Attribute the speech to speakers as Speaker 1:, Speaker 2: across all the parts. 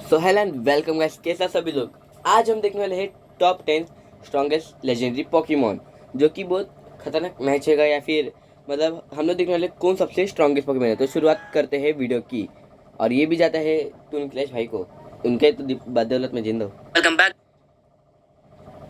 Speaker 1: So hello and welcome guys, कैसा सभी लोग। आज हम देखने वाले हैं टॉप 10 स्ट्रॉन्गेस्ट लेजेंडरी पोकेमॉन, जो कि बहुत खतरनाक मैच है या फिर मतलब हम लोग देखने वाले कौन सबसे स्ट्रॉन्गेस्ट पोकेमॉन है। तो शुरुआत करते हैं वीडियो की, और ये भी जाता है टून क्लैश भाई को, उनके तो बदौलत में जिंदा।
Speaker 2: Welcome back.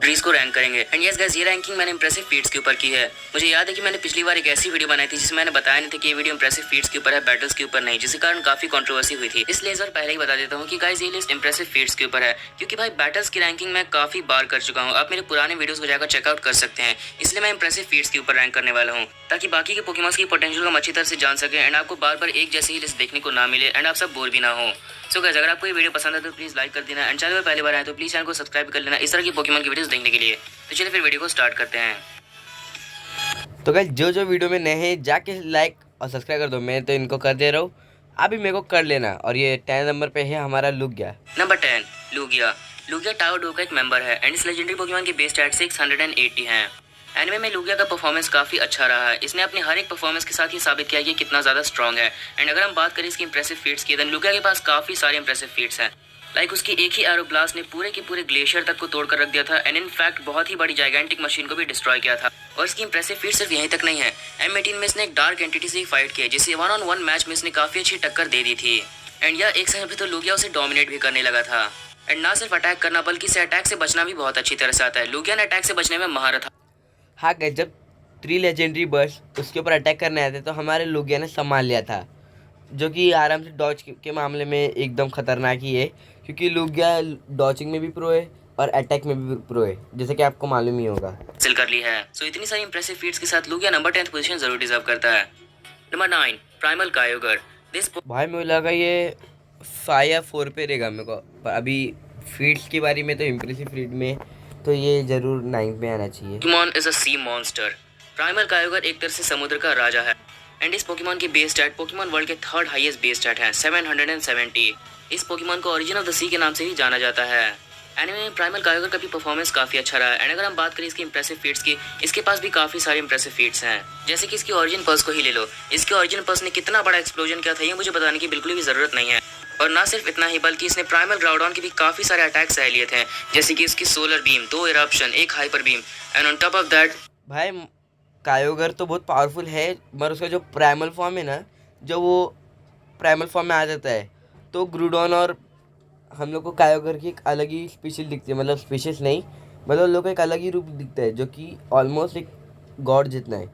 Speaker 2: ट्रीज को रैंक करेंगे एंड यस गाइस, ये रैंकिंग मैंने इंप्रेसिव फीट्स के ऊपर की है। मुझे याद है कि मैंने पिछली बार एक ऐसी वीडियो बनाई थी जिसमें मैंने बताया नहीं था कि ये वीडियो इंप्रेसिव फीट्स के ऊपर है, बैटल्स के ऊपर नहीं, जिसके कारण काफी कंट्रोवर्सी हुई थी। इसलिए इस बार पहले ही बता देता हूँ कि गाइस ये लिस्ट इंप्रेसिव फीट्स के ऊपर है, क्योंकि भाई बैटल्स की रैंकिंग मैं काफी बार कर चुका हूँ। आप मेरे पुराने वीडियोस को जाकर चेकआउट कर सकते हैं। इसलिए मैं इंप्रेसिव फीट्स के ऊपर रैंक करने वाला हूँ, ताकि बाकी के पोकेमॉन्स की पोटेंशियल को हम अच्छी तरह से जान सके एंड आपको बार बार एक जैसी ही लिस्ट देखने को ना मिले एंड आप सब बोर भी ना हो। सो गाइस, अगर आपको ये वीडियो पसंद है तो प्लीज लाइक कर देना एंड चैनल पर पहली बार आए तो प्लीज चैनल को सब्सक्राइब कर लेना इस तरह की पोकेमॉन की वीडियोस देखने के लिए। तो चलिए फिर वीडियो को स्टार्ट करते हैं।
Speaker 1: तो गाइस, जो वीडियो में नए हैं जाके लाइक और सब्सक्राइब कर दो। मैं तो इनको कर दे रहा हूँ, अभी मेरे को कर लेना। और ये 10 नंबर पे है हमारा लुगिया।
Speaker 2: नंबर 10 लुगिया। लुगिया टावर डो का एक मेंबर है एंड इस लेजेंडरी पोकेमॉन की बेस स्टैट 680 है। एनिमे में लुगिया का परफॉर्मेंस काफी अच्छा रहा है। इसने अपनी हर एक परफॉर्मेंस के साथ ही साबित किया कि कितना ज्यादा स्ट्रॉन्ग है। एंड अगर हम बात करें इसकी इंप्रेसिव फीट्स की, देन लुगिया के पास काफी सारे इंप्रेसिव फीट्स हैं। लाइक उसकी एक ही एरो ब्लास्ट ने पूरे के पूरे ग्लेशियर तक को तोड़ कर रख दिया था एंड इनफैक्ट बहुत ही बड़ी जाइगेंटिक मशीन को भी डिस्ट्रॉय किया था। और इसकी इंप्रेसिव फीट सिर्फ यहीं तक नहीं है। M18 में इसने एक डार्क एंटिटी से ही फाइट किया, जिसे 1-on-1 मैच में इसने काफी अच्छी टक्कर दे दी थी। एंड यह एक समय पे तो लुगिया उसे डोमिनेट भी करने लगा था। एंड ना सिर्फ अटैक करना बल्कि इसे अटैक से बचना भी बहुत अच्छी तरह से आता है। लुगिया ने अटैक से बचने में महारत था।
Speaker 1: हाँ गाइस, जब 3 लेजेंडरी बर्ड्स उसके ऊपर अटैक करने आए थे तो हमारे लुगिया ने संभाल लिया था, जो कि आराम से डॉज के मामले में एकदम खतरनाक ही है, क्योंकि लुगिया डॉचिंग में भी प्रो है और अटैक में भी प्रो है, जैसे कि आपको मालूम ही होगा।
Speaker 2: हासिल कर ली है। सो इतनी सारी इंप्रेसिव फीट्स के साथ लुगिया नंबर 10 पोजीशन जरूर डिजर्व करता है। Number 9 Primal Kyogre.
Speaker 1: भाई मुझे लगा ये 5 या 4 पे रहेगा मेरे को, पर अभी फीट्स की बारी में तो इम्प्रेसिव फीट में तो ये जरूर 9 में आना चाहिए।
Speaker 2: Pokemon is a sea monster. Primal Kyogre एक तरह से समुद्र का राजा है एंड इस पोकेमॉन की बेस स्टैट पोकेमॉन वर्ल्ड के थर्ड हाईएस्ट बेस स्टैट है 770। इस पोकेमॉन को ओरिजिन ऑफ द सी के नाम से ही जाना जाता है। एनिमे में प्राइमल कायोगर का भी परफॉर्मेंस काफी अच्छा रहा है। एंड अगर हम बात करें इसकी इंप्रेसिव फीट्स की, इसके पास भी काफी सारे इंप्रेसिव फीट्स हैं। जैसे कि इसकी ओरिजिन पल्स को ही ले लो। इसके ओरिजिन पल्स ने कितना बड़ा एक्सप्लोजन किया था ये मुझे बताने की बिल्कुल भी जरूरत नहीं है। और ना सिर्फ इतना ही, बल्कि इसने प्राइमल ग्राउडॉन के भी काफी सारे अटैक सह लिए थे, जैसे कि इसकी सोलर बीम, 2 इरप्शन, एक hyper beam and on top of that
Speaker 1: भाई कायोगर तो बहुत पावरफुल है, मगर उसका जो प्राइमल फॉर्म है ना, जो वो प्राइमल फॉर्म में आ जाता है तो ग्रूडॉन और हम लोग को कायोगर की एक अलग ही स्पीशीज दिखती है। मतलब स्पीशीज नहीं, मतलब उन लोग का एक अलग ही रूप दिखता है, जो कि ऑलमोस्ट एक गॉड जितना है।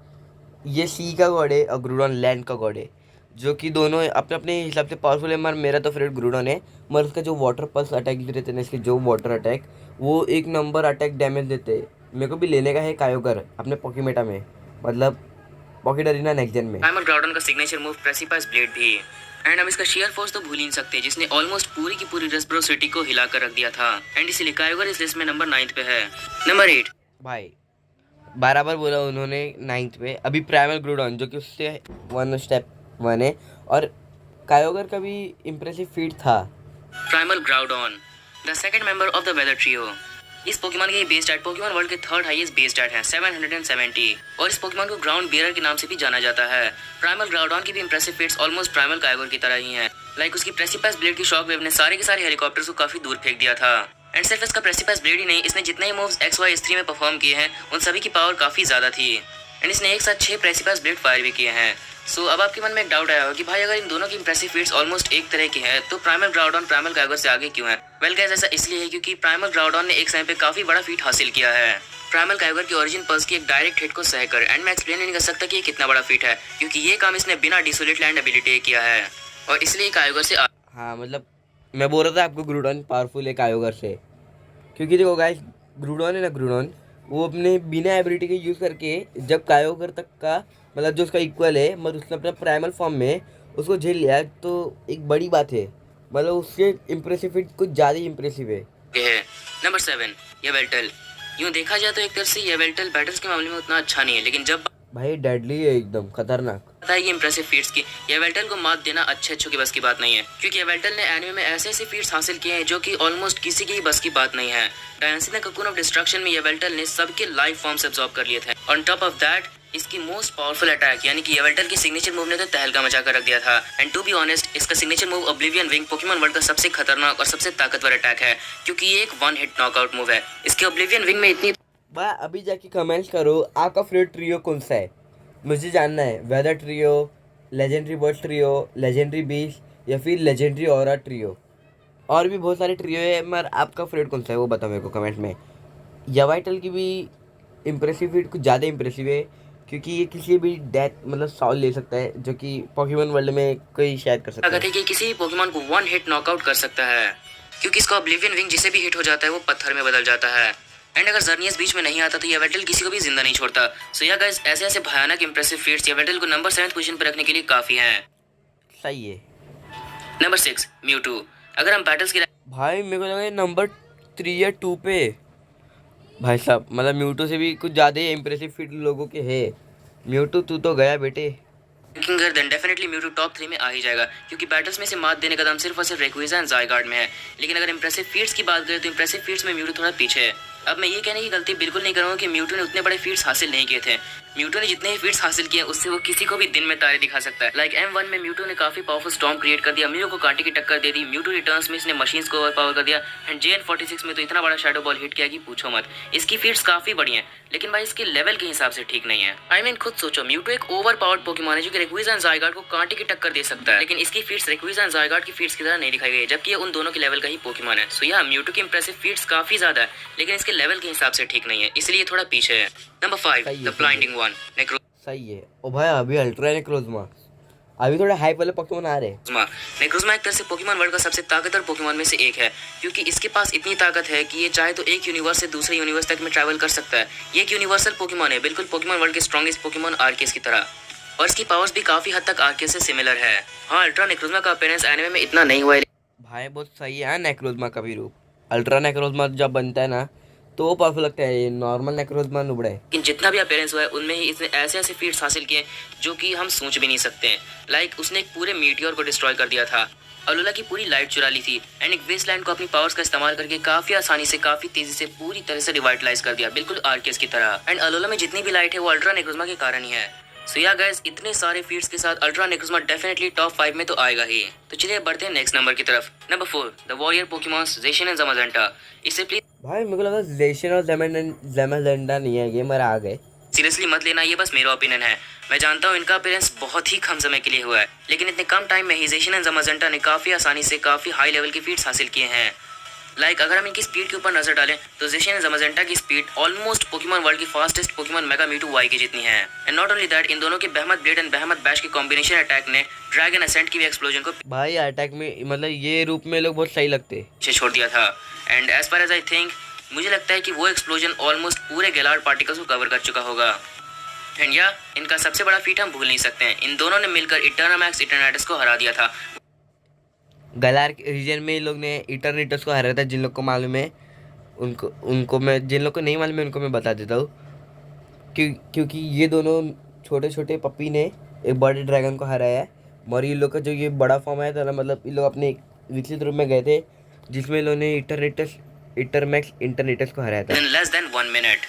Speaker 1: ये सी का गॉड है और ग्रूडॉन लैंड का गॉड है, जो कि दोनों अपने अपने हिसाब से पावरफुल है। मगर मेरा तो फेवरेट ग्रूडॉन है। मगर उसका जो वाटर पल्स अटैक देते हैं ना, इसके जो वाटर अटैक, वो एक नंबर अटैक डैमेज देते हैं। मेरे को भी लेने का है कायोगर अपने पॉकीमेटा में, मतलब पॉकेट अरीना नेक्स्ट जेन में।
Speaker 2: प्राइमल ग्राउडॉन का सिग्नेचर मूव प्रेसिपाइस ब्लेड भी। एंड हम इसका शेयर फोर्स तो भूल ही नहीं सकते, जिसने ऑलमोस्ट पूरी की पूरी रेस्ब्रो सिटी को हिला कर रख दिया था। एंड इसीलिए कायोगर इस लिस्ट में नंबर 9 पे है। नंबर 8
Speaker 1: भाई बराबर बोला उन्होंने, 9th पे अभी प्राइमल ग्रूडॉन, जो कि उससे 1 स्टेप 1 है। और कायोगर का भी इम्प्रेसिव फीट था।
Speaker 2: Primal Groudon the second member of the weather trio. इस पोकेमॉन की बेस स्टैट पोकेमॉन वर्ल्ड के थर्ड हाईएस्ट बेस स्टैट है 770। और इस पोकेमॉन को ग्राउंड बियरर के नाम से भी जाना जाता है। प्राइमल ग्राउडॉन की भी इंप्रेसिव फीट्स ऑलमोस्ट प्राइमल कायोगर की तरह ही हैं। लाइक उसकी प्रेसिपाइस ब्लेड की शॉक वेव ने सारे के सारे हेलीकॉप्टर्स को काफी दूर फेंक दिया था। एंड सिर्फ इसका प्रेसिपाइस ब्लेड ही नहीं, इसने जितने ही मूव्स XY S3 में परफॉर्म किए हैं उन सभी की पावर काफी ज्यादा थी। एंड इसने एक साथ 6 प्रेसिपाइस ब्लेड फायर भी किए हैं। सो अब आपके मन में एक डाउट आया होगा कि भाई अगर इन दोनों की इंप्रेसिव फीट्स ऑलमोस्ट एक तरह की है तो प्राइमल ग्राउडॉन प्राइमल कायोगर से आगे क्यों है? वेल गाइस, ऐसा इसलिए है क्योंकि प्राइमल ग्राउडॉन ने एक समय पे काफी बड़ा फीट हासिल किया है, प्राइमल कायोगर की ओरिजिन पल्स की एक डायरेक्ट हिट को सहकर। एंड मैं एक्सप्लेन नहीं कर सकता कि ये कितना बड़ा फीट है, क्योंकि ये काम इसने बिना डिसोलेट लैंड एबिलिटी किया है और इसलिए कायोगर से
Speaker 1: हाँ, मतलब मैं बोल रहा था आपको ग्रूडॉन पावरफुल है कायोगर से, क्योंकि देखो गाइस, ग्रूडॉन है ना, ग्रूडॉन वो अपने बिना एबिलिटी के यूज़ करके जब कायोगर तक का मतलब जो उसका इक्वल है, मतलब उसने अपना प्राइमल फॉर्म में उसको झेल लिया, तो एक बड़ी बात है। मतलब उससे इम्प्रेसिव फीट कुछ ज़्यादा ही इम्प्रेसिव है।
Speaker 2: नंबर 7 येवेल्टल। यूँ देखा जाए तो एक तरह से येवेल्टल बैटल्स के मामले में उतना अच्छा नहीं है, लेकिन जब
Speaker 1: भाई डेडली है, एकदम खतरनाक।
Speaker 2: पता है ये इंप्रेसिव फीट्स की, येवेल्टल को मात देना अच्छे की बस की बात नहीं है, क्योंकि येवेल्टल ने एनिमे में ऐसे ऐसे फीट्स हासिल किए हैं जो कि ऑलमोस्ट किसी की बस की बात नहीं है। डायनेसिटी ककून ऑफ डिस्ट्रक्शन में येवेल्टल ने सबके लाइफ फॉर्म्स एब्जॉर्ब कर लिए थे। ऑन टॉप ऑफ दैट इसकी मोस्ट पावरफुल अटैक यानी कि येवेल्टल की सिग्नेचर मूव ने तो तहलका मचा कर रख दिया था। एंड टू बी ऑनेस्ट, इसका signature move oblivion wing Pokemon world का सबसे खतरनाक और सबसे ताकतवर अटैक है, क्योंकि ये एक वन हिट नॉकआउट मूव है। इसके ऑब्लिवियन विंग में इतनी
Speaker 1: भाई अभी जाके कमेंट्स करो आपका फेवरेट ट्रियो कौन सा है, मुझे जानना है। Weather trio, legendary bird trio, legendary beast या फिर लेजेंडरी ऑरा ट्रियो। और भी बहुत सारे ट्रियो है, मगर आपका फेवरेट कौन सा है वो बताओ मेरे को कमेंट में। येवाइटल की भी इम्प्रेसिव फीट कुछ ज़्यादा इम्प्रेसिव है, क्योंकि ये किसी भी डेथ मतलब सॉल ले सकता है, जो कि पोकेमॉन वर्ल्ड में कोई शायद कर सकता
Speaker 2: ताकत है कि किसी भी पोकेमॉन को वन हिट नॉकआउट कर सकता है, क्योंकि इसका ऑब्लिवियन विंग जिसे भी हिट हो जाता है वो पत्थर में बदल जाता है। एंड अगर जर्नियस बीच में नहीं आता तो येवेल्टल किसी को भी जिंदा नहीं छोड़ता। सो या गाइस, ऐसे ऐसे भयानक इंप्रेसिव फीट्स येवेल्टल को नंबर 7 पोजीशन पर रखने के लिए काफी हैं।
Speaker 1: सही है।
Speaker 2: Number 6 Mewtwo. अगर हम बैटल्स की
Speaker 1: भाई मेरे को लगा नंबर 3 या 2 पे। भाई साहब मतलब म्यूटू से भी कुछ ज़्यादा ही इम्प्रेसिव फीट लोगों के है। म्यूटू तू तो गया बेटे।
Speaker 2: रैंकिंग कर देन डेफिनेटली म्यूटू टॉप 3 में आ ही जाएगा, क्योंकि बैटल्स में से मात देने का दम सिर्फ और सिर्फ रेक्विजा एंड ज़ायगार्ड में है। लेकिन अगर इंप्रेसिव फीट्स की बात करें तो इंप्रेसिव फीट्स में म्यूटू थोड़ा पीछे है। अब मैं ये कहने की गलती बिल्कुल नहीं करूँगा कि म्यूटू ने उतने बड़े फीट्स हासिल नहीं किए थे। म्यूटू ने जितने ही फीट्स हासिल किए उससे वो किसी को भी दिन में तारे दिखा सकता है। लाइक M1 में म्यूटू ने काफी पावरफुल स्टॉर्म क्रिएट कर दिया, मियो को कांटे की टक्कर दे दी। म्यूटू रिटर्न्स में इसने मशीन्स को ओवरपावर कर दिया। एंड JN46 में तो इतना बड़ा शैडो बॉल हिट किया कि पूछो मत। इसकी फीट्स काफी बड़ी हैं, लेकिन भाई इसके लेवल के हिसाब से ठीक नहीं है। आई मीन खुद सोचो, म्यूटू एक ओवर पावर्ड पोकेमॉन है जो कि रेक्विजा एंड ज़ायगार्ड को कांटे की टक्कर दे सकता है, लेकिन इसकी फीट्स रेक्विजा एंड ज़ायगार्ड की फीट्स की तरह नहीं दिखाई गई, जबकि ये उन दोनों के लेवल का ही पोकेमॉन है। सो या म्यूटू की इंप्रेसिव फीट्स काफी ज्यादा है, लेकिन इसके लेवल के हिसाब से ठीक नहीं है, इसलिए थोड़ा पीछे है। नंबर 5 द ब्लाइंडिंग वन
Speaker 1: सही है। ओ भाई अभी अल्ट्रा नेक्रोजमा, अभी थोड़े हाइप वाले पोकेमॉन आ रहे हैं।
Speaker 2: नेक्रोजमा एक तरह से पोकेमॉन वर्ल्ड का सबसे ताकतवर पोकेमॉन में से एक है, क्योंकि इसके पास इतनी ताकत है कि ये चाहे तो एक यूनिवर्स से दूसरे यूनिवर्स तक में ट्रैवल कर सकता है। ये एक यूनिवर्सल पोकेमॉन है, बिल्कुल पोकेमॉन वर्ल्ड के स्ट्रॉन्गेस्ट पोकेमॉन आर्केस की तरह, और इसकी पावर्स भी काफी हद तक आर्केस से सिमिलर है। हाँ, अल्ट्रा नेक्रोजमा का अपीयरेंस एनिमे में इतना नहीं हुआ है।
Speaker 1: भाई बहुत सही है नेक्रोजमा का भी रूप। अल्ट्रा नेक्रोजमा जब बनता है ना तो वो पावरफुल लगता है, ये नॉर्मल नेक्रोजमा नुबड़ा है।
Speaker 2: लेकिन जितना भी अपीयरेंस हुआ है उनमें ही इसने ऐसे ऐसे फीट्स हासिल किए जो कि हम सोच भी नहीं सकते हैं। लाइक उसने एक पूरे मीटियोर को डिस्ट्रॉय कर दिया था, अलोला की पूरी लाइट चुरा ली थी, एंड एक वेस्टलैंड को अपनी पावर्स का इस्तेमाल करके काफी आसानी से काफी तेजी से पूरी तरह से रिवाइटलाइज कर दिया, बिल्कुल आर्केस की तरह। एंड अलोला में जितनी भी लाइट है वो अल्ट्रा नेक्रोजमा के कारण ही है। सो या गाइस, इतने सारे फीट्स के साथ अल्ट्रा नेक्रोजमा डेफिनेटली टॉप 5 में तो आएगा ही। तो चलिए बढ़ते हैं नेक्स्ट नंबर की तरफ। Number 4 the warrior Pokemons Zacian and Zamazenta. इसे प्लीज
Speaker 1: भाई मेरे को लगा ज़ेशिन और ज़माज़ेंटा नहीं है, ये मेरा आ गए।
Speaker 2: सीरियसली मत लेना, ये बस मेरा ओपिनियन है। मैं जानता हूँ इनका अपीयरेंस बहुत ही कम समय के लिए हुआ है, लेकिन इतने कम टाइम में ही ज़ेशिन एंड ज़माज़ेंटा ने काफी आसानी से काफी हाई लेवल की फीट्स हासिल किए हैं। लाइक अगर हम इनकी स्पीड के ऊपर नजर डालें तो ज़ेशिन एंड ज़माज़ेंटा की स्पीड ऑलमोस्ट पोकेमॉन वर्ल्ड की fastest Pokemon Mega Mewtwo Y की जितनी है। एंड नॉट ओनली दैट, इन दोनों के Behemoth Blade and Behemoth Bash के कॉम्बिनेशन अटैक ने ड्रैगन असेंट की भी एक्सप्लोजन को
Speaker 1: भाई अटैक में मतलब ये रूप में लोग बहुत सही लगते
Speaker 2: पीछे छोड़ दिया था। And as far as I think, मुझे लगता है कि वो एक्सप्लोजन ऑलमोस्ट पूरे गैलार्ड पार्टिकल्स को कवर कर चुका होगा। एंड या इनका सबसे बड़ा फीट हम भूल नहीं सकते हैं, इन दोनों ने मिलकर इटर्नामैक्स इटर्नाइटस को हरा दिया था।
Speaker 1: गैलार रीजन में इन लोग ने इटर्निटस को हराया था। जिन लोग को मालूम है उनको उनको मैं, जिन लोग को नहीं मालूम है उनको मैं बता देता हूँ। क्योंकि ये दोनों छोटे छोटे पप्पी ने एक बड़े ड्रैगन को हराया है। और ये लोग का जो ये बड़ा फॉर्म आया था ना, मतलब इन लोग अपने विकसित रूप में गए थे जिसमें इन लोगों ने इटरमैक्स इंटरनेटस को हराया था
Speaker 2: इन लेस देन 1 मिनट।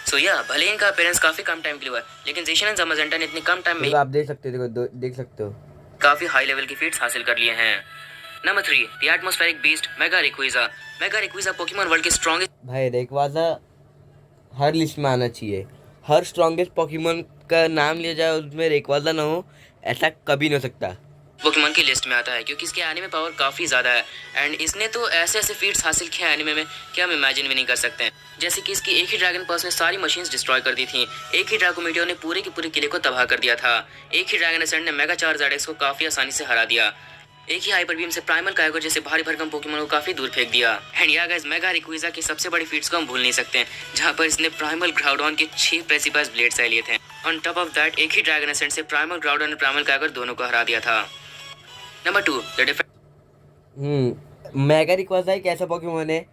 Speaker 2: सो या भले इनका अपीयरेंस काफी कम टाइम के लिए हुआ है, लेकिन ज़ेशिन एंड ज़माज़ेंटा ने इतने कम टाइम में
Speaker 1: तो आप देख सकते हो, देख सकते हो
Speaker 2: काफी हाई लेवल की फीट्स हासिल कर लिए हैं। Number 3 the atmospheric beast mega Rayquaza. Mega Rayquaza Pokemon world के स्ट्रॉन्गेस्ट
Speaker 1: भाई रेक्वाजा हर लिस्ट में आना चाहिए। हर स्ट्रॉन्गेस्ट पोकेमॉन का नाम लिया जाए उसमें रेक्वाजा ना हो, ऐसा कभी नहीं हो सकता।
Speaker 2: पोकेमॉन की लिस्ट में आता है क्योंकि इसके एनिमे पावर काफ़ी ज़्यादा है, एंड इसने तो ऐसे ऐसे फीट्स हासिल किए एनिमे में कि हम इमेजिन भी नहीं कर सकते हैं। जैसे कि इसकी एक ही ड्रैगन पर्स ने सारी मशीन्स डिस्ट्रॉय कर दी थी, एक ही ड्रैगोमीटियो ने पूरे के पूरे किले को तबाह कर दिया था, एक ही ड्रैगन एसेंट ने मेगा चार्जाडेक्स को काफ़ी आसानी से हरा दिया, एक ही हाइपर बीम से प्राइमल कायगो जैसे भारी भरकम पोकेमॉन को काफी दूर फेंक दिया। एंड या गाइस, मेगा रेक्विजा की सबसे बड़ी फीट्स को हम भूल नहीं सकते, जहां पर इसने प्राइमल ग्राउडॉन के 6 प्रेसिपास ब्लेड्स लिए थे। ऑन टॉप ऑफ दैट, एक ही ड्रैगन एसेंट से प्राइमल ग्राउडॉन और प्राइमल कायगो दोनों को हरा दिया था। Number 2 the defence.
Speaker 1: Mega Rayquaza एक ऐसा पोकेमॉन है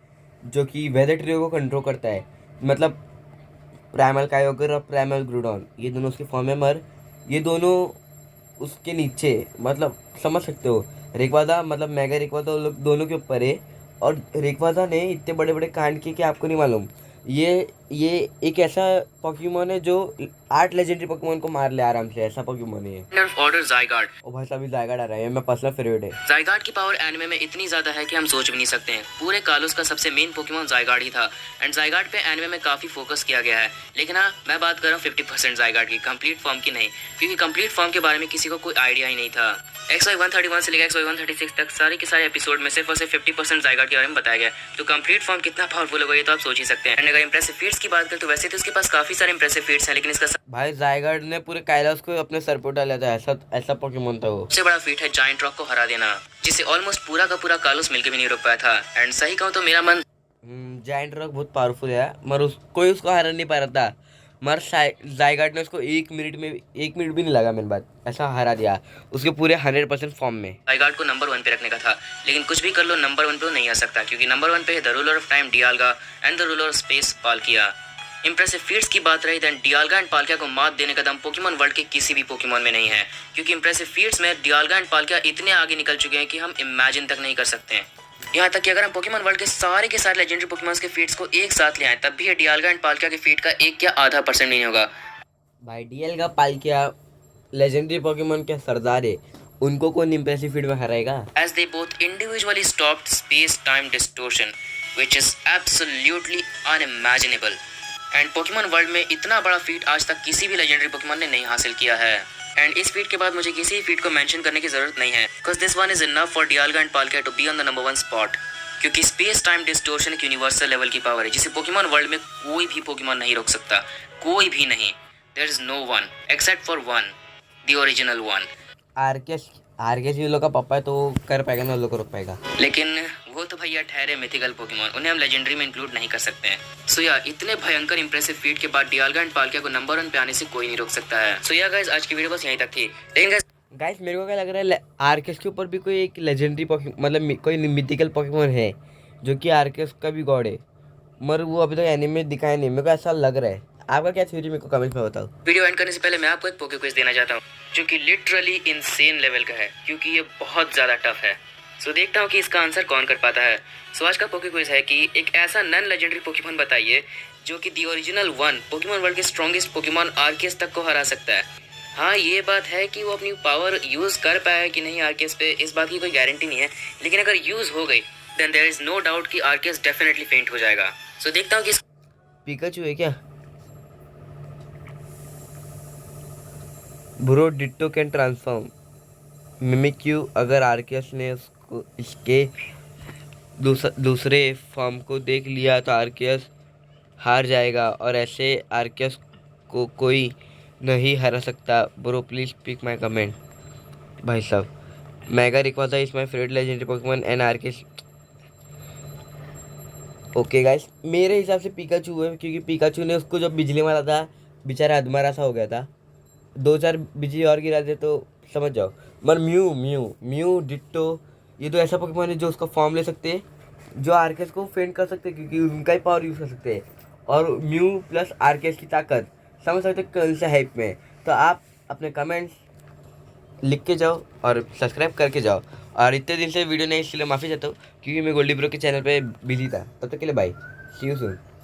Speaker 1: जो कि वेदर ट्रियो को कंट्रोल करता है। मतलब प्राइमल कायोगर और प्राइमल ग्राउडॉन ये दोनों उसके फॉर्म है, मगर ये दोनों उसके नीचे, मतलब समझ सकते हो। रेक्वाजा मतलब मेगा रेक्वाजा लोग दोनों के ऊपर है, और रेक्वाजा ने इतने बड़े बड़े कांड किए कि आपको नहीं मालूम। ये ये एक ऐसा पोकेमोन है जो 8 लेजेंडरी पोकेमोन को मार ले आराम से, ऐसा पोकेमोन है ये।
Speaker 2: ऑर्डर ज़ाइगार्ड।
Speaker 1: ओ भाई साहब, ज़ायगार्ड आ रहा है, मैं पर्सनल फेवरेट है।
Speaker 2: ज़ाइगार्ड की पावर एनिमे में इतनी ज़्यादा है कि हम सोच भी नहीं सकते हैं। पूरे कालोस का सबसे मेन पोकेमोन ज़ाइगार्ड ही था एंड ज़ाइगार्ड पे एनिमे में काफ़ी फोकस किया गया है। लेकिन हाँ, मैं बात कर रहा हूँ 50% ज़ाइगार्ड की, कंप्लीट फॉर्म की नहीं, क्योंकि कंप्लीट फॉर्म के बारे में किसी को कोई आइडिया ही नहीं था। XY 131 से लेकर XY 136 तक सारे के सारे एपिसोड में सिर्फ और सिर्फ 50% ज़ाइगार्ड के बारे में बताया गया। तो कंप्लीट फॉर्म कितना पावरफुल होगा ये तो आप सोच ही सकते हैं। एंड अगर इंप्रेसिव फीट्स की बात करें तो वैसे तो इसके पास काफ़ी सारे इंप्रेसिव फीट्स हैं, लेकिन इसका
Speaker 1: भाई ज़ायगार्ड ने पूरे काइलास को अपने सर पर उठा लिया था, ऐसा ऐसा पोकेमोन था वो।
Speaker 2: सबसे बड़ा फीट है जायंट रॉक को हरा देना, जिसे ऑलमोस्ट पूरा का पूरा कालोस मिलकर भी नहीं रोक पाया था। एंड सही कहूँ तो मेरा मन
Speaker 1: जायंट रॉक बहुत पावरफुल है, मगर कोई उसको हरा नहीं पा रहा था, मगर ज़ायगार्ड ने उसको 1 मिनट भी नहीं लगा, मेरी बात ऐसा हरा दिया उसके पूरे 100% फॉर्म में।
Speaker 2: ज़ाइगार्ड को नंबर 1 पे रखने का था, लेकिन कुछ भी कर लो नंबर 1 पे नहीं आ सकता, क्योंकि नंबर 1 पे है the ruler of time Dialga and the ruler of space Palkia. Impressive feats की बात रही देन डियाल्गा एंड पाल्किया को मात देने का दम पोकेमोन वर्ल्ड के किसी भी पोकेमोन में नहीं है, क्योंकि इंप्रेसिव फीट्स में डियाल्गा एंड पाल्किया इतने आगे निकल चुके हैं कि हम इमेजिन तक नहीं कर सकते हैं। यहाँ तक कि अगर हम पोकेमोन वर्ल्ड के सारे लेजेंडरी पोकेमोन्स के फीट्स को एक साथ ले आए तब भी ये डियाल्गा एंड पाल्किया के फीट का 1 या आधा % नहीं होगा।
Speaker 1: भाई डीएल का पाल्किया लेजेंडरी पोकेमोन के सरदार है, उनको कौन इंप्रेसिव फीड में हराएगा?
Speaker 2: As they both individually stopped space-time distortion, which is absolutely unimaginable. And Pokemon world में इतना बड़ा फीट आज तक किसी भी लेजेंडरी पोकेमोन ने नहीं हासिल किया है। एंड इस फीट के बाद मुझे किसी भी फीट को मेंशन करने की जरूरत नहीं है, because this one is enough for Dialga and Palkia to be on the number 1 spot, क्योंकि स्पेस टाइम डिस्टोर्शन एक यूनिवर्सल लेवल की पावर है जिसे पोकेमोन वर्ल्ड में कोई भी पोकेमोन नहीं रोक सकता, कोई भी नहीं। There is no one except for one, the original one.
Speaker 1: Arceus ये लोग का पापा है तो वो कर पाएगा ना, लोग को रोक पाएगा।
Speaker 2: लेकिन वो तो भैया ठहरे मिथिकल पोकेमोन, उन्हें हम लेजेंडरी में इंक्लूड नहीं कर सकते हैं। सो या इतने भयंकर इंप्रेसिव फीट के बाद डियाल्गा एंड पाल्किया को नंबर 1 पे आने से कोई नहीं रोक सकता है। सो या गाइस, आज की वीडियो बस यहीं तक थी। लेकिन
Speaker 1: गाइस मेरे को क्या लग रहा है, आरकेस के ऊपर भी कोई एक लेजेंडरी मतलब कोई मिथिकल पोकेमोन है जो कि आरकेस का भी गॉड है, मगर वो अभी तक एनीमे दिखाया नहीं, मेरे को ऐसा लग रहा है। आपका क्या थ्योरी, मेरे को कमेंट में बताओ।
Speaker 2: वीडियो एंड करने से पहले मैं आपको एक पोके क्विज देना चाहता हूँ जो कि लिटरली इनसेन लेवल का है, क्योंकि ये बहुत ज़्यादा टफ है। सो देखता हूँ कि इसका आंसर कौन कर पाता है। सो आज का पोके क्विज है कि एक ऐसा नॉन लेजेंडरी पोकेमोन बताइए जो कि the original one Pokemon world के स्ट्रॉन्गेस्ट पोकेमोन आर्कियस तक को हरा सकता है। हाँ, ये बात है कि वो अपनी पावर यूज़ कर पाया कि नहीं आर्कियस पे, इस बात की कोई गारंटी नहीं है, लेकिन अगर यूज़ हो गई then there is no doubt कि आर्कियस डेफिनेटली फेंट हो जाएगा। सो देखता हूँ कि
Speaker 1: पिकाचू है क्या? Bro ditto can transform Mimikyu. अगर आर्कियस ने उसको इसके दूसरे फॉर्म को देख लिया तो आर्कियस हार जाएगा और ऐसे आर्कियस को कोई नहीं हरा सकता। Bro please pick my comment. भाई साहब, mega Rayquaza is my favourite legendary Pokemon and Arceus. Okay guys, मेरे हिसाब से पिकाचू है, क्योंकि पिकाचू ने उसको जब बिजली मारा था बेचारा अधमरा सा हो गया था, 2-4 बिजली और गिरा दे तो समझ जाओ। मगर म्यू डिट्टो ये तो ऐसा पोकेमोन है जो उसका फॉर्म ले सकते हैं, जो आर्केस को फेंट कर सकते हैं, क्योंकि उनका ही पावर यूज़ कर सकते हैं। और म्यू प्लस आर्केस की ताकत समझ सकते हैं कौन सा हाइप में। तो आप अपने कमेंट्स लिख के जाओ और सब्सक्राइब करके जाओ। और इतने दिन से वीडियो नहीं, इसलिए माफ़ी चाहता हूँ, क्योंकि मैं गोल्डी ब्रो के चैनल पे बिजी था। तब तक के लिए बाय, सी यू सून।